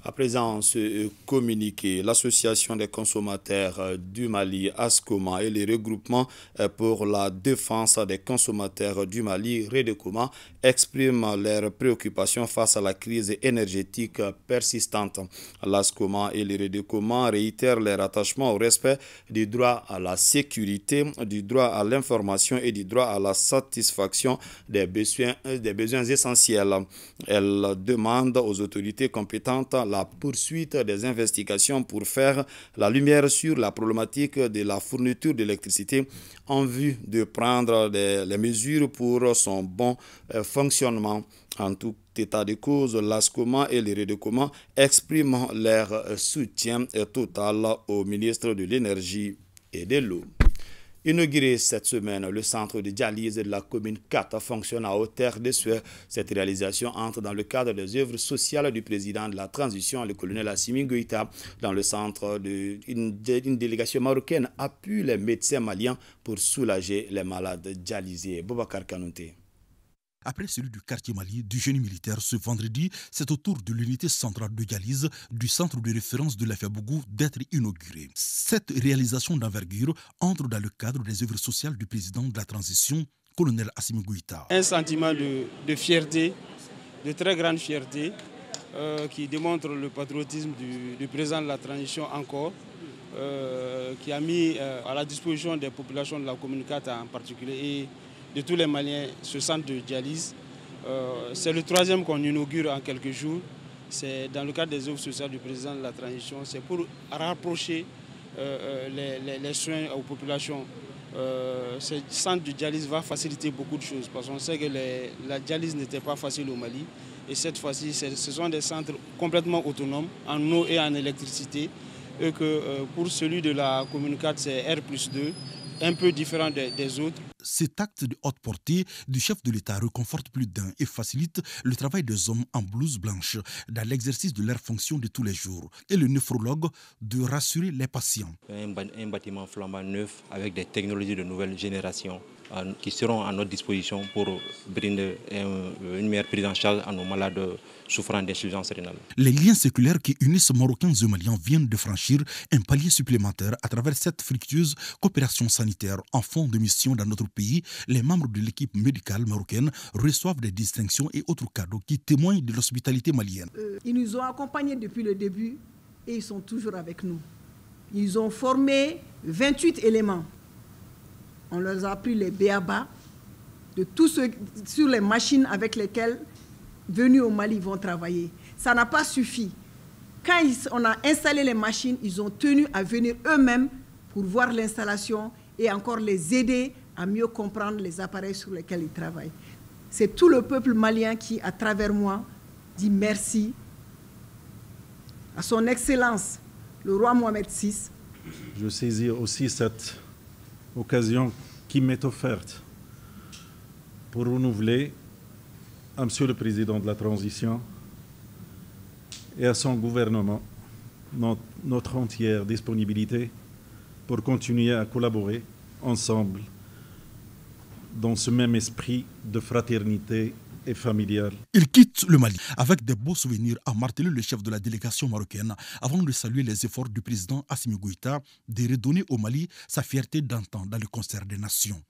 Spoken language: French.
À présent, ce communiqué, l'Association des consommateurs du Mali, ASCOMA, et les regroupements pour la défense des consommateurs du Mali, REDECOMA, expriment leurs préoccupations face à la crise énergétique persistante. L'ASCOMA et les REDECOMA réitèrent leur attachement au respect du droit à la sécurité, du droit à l'information et du droit à la satisfaction des besoins essentiels. Elles demandent aux autorités compétentes la poursuite des investigations pour faire la lumière sur la problématique de la fourniture d'électricité en vue de prendre les mesures pour son bon fonctionnement. En tout état de cause, l'ASCOMA et les REDECOMA expriment leur soutien total au ministre de l'Énergie et de l'Eau. Inauguré cette semaine, le centre de dialyse de la commune 4 fonctionne à hauteur de souhait. Cette réalisation entre dans le cadre des œuvres sociales du président de la transition, le colonel Assimi Goïta. Dans le centre, une délégation marocaine appuie les médecins maliens pour soulager les malades dialysés. Boubacar Kanouté. Après celui du quartier Mali du génie militaire ce vendredi, c'est au tour de l'unité centrale de dialyse du centre de référence de l'Afia-Bougou d'être inaugurée. Cette réalisation d'envergure entre dans le cadre des œuvres sociales du président de la transition, colonel Assimi Goïta. Un sentiment de fierté, de très grande fierté, qui démontre le patriotisme du président de la transition encore, qui a mis à la disposition des populations de la commune 4 en particulier et de tous les Maliens ce centre de dialyse. C'est le troisième qu'on inaugure en quelques jours. C'est dans le cadre des œuvres sociales du président de la transition. C'est pour rapprocher les soins aux populations. Ce centre de dialyse va faciliter beaucoup de choses parce qu'on sait que la dialyse n'était pas facile au Mali. Et cette fois-ci, ce sont des centres complètement autonomes en eau et en électricité. Et que pour celui de la commune 4, c'est R+2, un peu différent des autres. Cet acte de haute portée du chef de l'État réconforte plus d'un et facilite le travail des hommes en blouse blanche dans l'exercice de leurs fonctions de tous les jours. Et le néphrologue de rassurer les patients. Un bâtiment flambant neuf avec des technologies de nouvelle génération qui seront à notre disposition pour briller une meilleure prise en charge à nos malades souffrant d'insuffisance rénale. Les liens séculaires qui unissent Marocains et Maliens viennent de franchir un palier supplémentaire à travers cette fructueuse coopération sanitaire. En fond de mission dans notre pays, les membres de l'équipe médicale marocaine reçoivent des distinctions et autres cadeaux qui témoignent de l'hospitalité malienne. Ils nous ont accompagnés depuis le début et ils sont toujours avec nous. Ils ont formé 28 éléments. On leur a appris les b.a.-ba de tous ceux sur les machines avec lesquelles, venus au Mali, vont travailler. Ça n'a pas suffi. Quand on a installé les machines, ils ont tenu à venir eux-mêmes pour voir l'installation et encore les aider à mieux comprendre les appareils sur lesquels ils travaillent. C'est tout le peuple malien qui, à travers moi, dit merci à son Excellence, le roi Mohamed VI. Je saisis aussi cette occasion qui m'est offerte pour renouveler à Monsieur le Président de la Transition et à son gouvernement notre entière disponibilité pour continuer à collaborer ensemble dans ce même esprit de fraternité et familiale. Il quitte le Mali avec des beaux souvenirs, a martelé le chef de la délégation marocaine avant de saluer les efforts du président Assimi Goïta de redonner au Mali sa fierté d'antan dans le concert des nations.